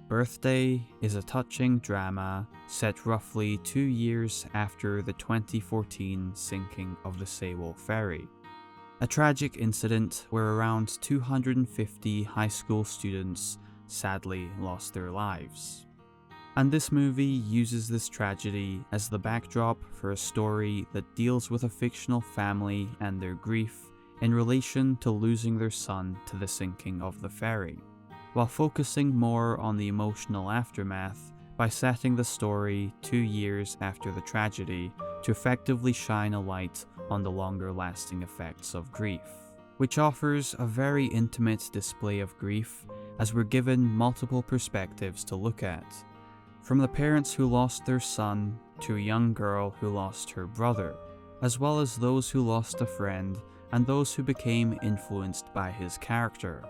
Birthday is a touching drama set roughly 2 years after the 2014 sinking of the Sewol ferry. A tragic incident where around 250 high school students sadly lost their lives. And this movie uses this tragedy as the backdrop for a story that deals with a fictional family and their grief in relation to losing their son to the sinking of the ferry, while focusing more on the emotional aftermath by setting the story 2 years after the tragedy to effectively shine a light on the longer lasting effects of grief, which offers a very intimate display of grief as we're given multiple perspectives to look at, from the parents who lost their son to a young girl who lost her brother, as well as those who lost a friend and those who became influenced by his character.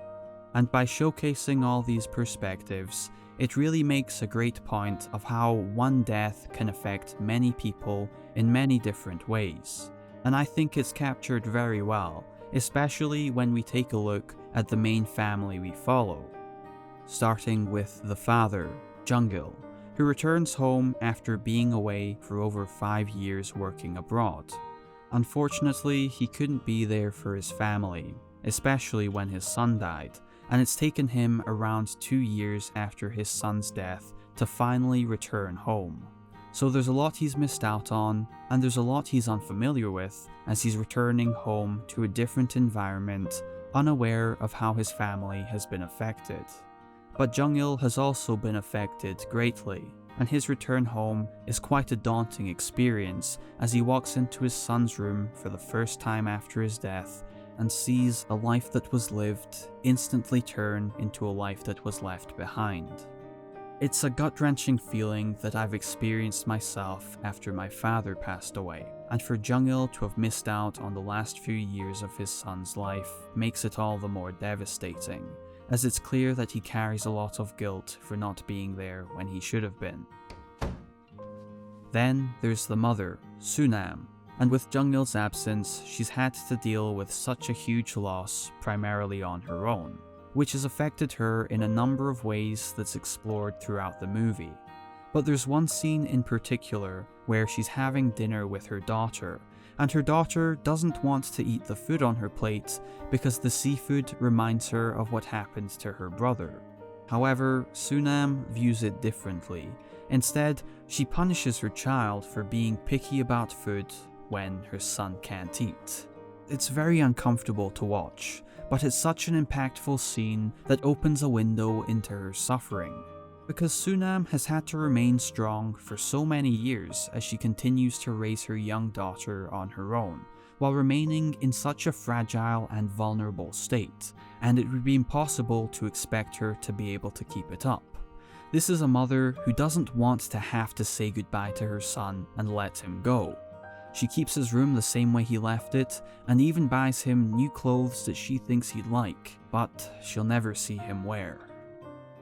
And by showcasing all these perspectives, it really makes a great point of how one death can affect many people in many different ways. And I think it's captured very well, especially when we take a look at the main family we follow. Starting with the father, Jung-Il, who returns home after being away for over 5 years working abroad. Unfortunately, he couldn't be there for his family, especially when his son died, and it's taken him around 2 years after his son's death to finally return home. So there's a lot he's missed out on, and there's a lot he's unfamiliar with as he's returning home to a different environment, unaware of how his family has been affected. But Jung-Il has also been affected greatly, and his return home is quite a daunting experience as he walks into his son's room for the first time after his death and sees a life that was lived instantly turn into a life that was left behind. It's a gut-wrenching feeling that I've experienced myself after my father passed away, and for Jung-Il to have missed out on the last few years of his son's life makes it all the more devastating, as it's clear that he carries a lot of guilt for not being there when he should have been. Then there's the mother, Sunam, and with Jung-Il's absence, she's had to deal with such a huge loss primarily on her own, which has affected her in a number of ways that's explored throughout the movie. But there's one scene in particular where she's having dinner with her daughter, and her daughter doesn't want to eat the food on her plate because the seafood reminds her of what happened to her brother. However, Sunam views it differently. Instead, she punishes her child for being picky about food when her son can't eat. It's very uncomfortable to watch, but it's such an impactful scene that opens a window into her suffering. Because Sunam has had to remain strong for so many years as she continues to raise her young daughter on her own, while remaining in such a fragile and vulnerable state, and it would be impossible to expect her to be able to keep it up. This is a mother who doesn't want to have to say goodbye to her son and let him go. She keeps his room the same way he left it, and even buys him new clothes that she thinks he'd like, but she'll never see him wear.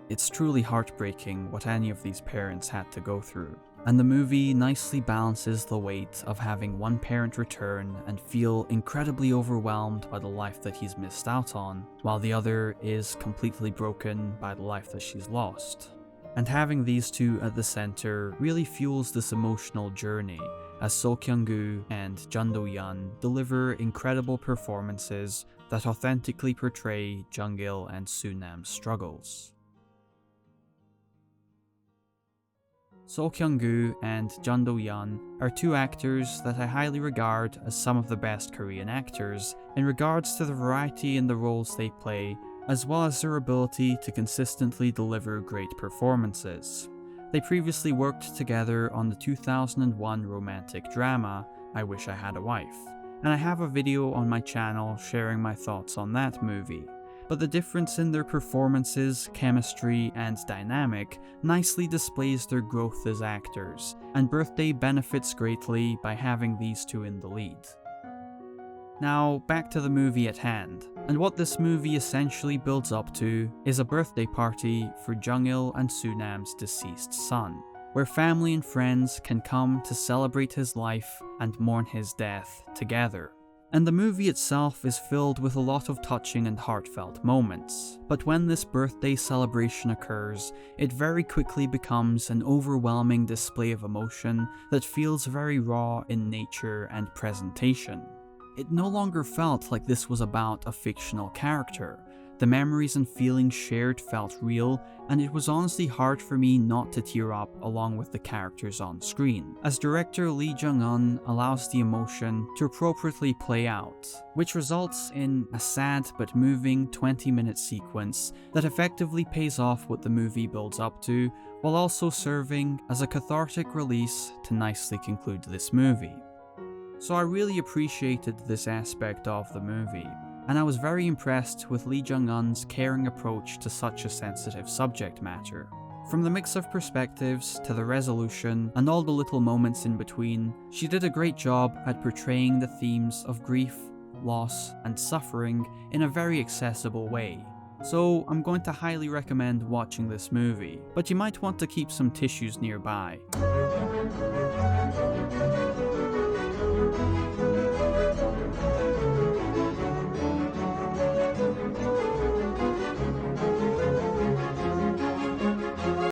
It's truly heartbreaking what any of these parents had to go through, and the movie nicely balances the weight of having one parent return and feel incredibly overwhelmed by the life that he's missed out on, while the other is completely broken by the life that she's lost. And having these two at the center really fuels this emotional journey, as Sol Kyung-Gu and Jeon Do Yeon deliver incredible performances that authentically portray Jung-Il and Sunam's struggles. Sol Kyung-Gu and Jeon Do Yeon are two actors that I highly regard as some of the best Korean actors in regards to the variety in the roles they play, as well as their ability to consistently deliver great performances. They previously worked together on the 2001 romantic drama, I Wish I Had a Wife, and I have a video on my channel sharing my thoughts on that movie. But the difference in their performances, chemistry, and dynamic nicely displays their growth as actors, and Birthday benefits greatly by having these two in the lead. Now, back to the movie at hand, and what this movie essentially builds up to is a birthday party for Jung-Il and Sunam's deceased son, where family and friends can come to celebrate his life and mourn his death together. And the movie itself is filled with a lot of touching and heartfelt moments. But when this birthday celebration occurs, it very quickly becomes an overwhelming display of emotion that feels very raw in nature and presentation. It no longer felt like this was about a fictional character. The memories and feelings shared felt real, and it was honestly hard for me not to tear up along with the characters on screen, as director Lee Jong-Eon allows the emotion to appropriately play out, which results in a sad but moving 20-minute sequence that effectively pays off what the movie builds up to, while also serving as a cathartic release to nicely conclude this movie. So I really appreciated this aspect of the movie, and I was very impressed with Lee Jong-Eon's caring approach to such a sensitive subject matter. From the mix of perspectives to the resolution and all the little moments in between, she did a great job at portraying the themes of grief, loss, and suffering in a very accessible way. So I'm going to highly recommend watching this movie, but you might want to keep some tissues nearby.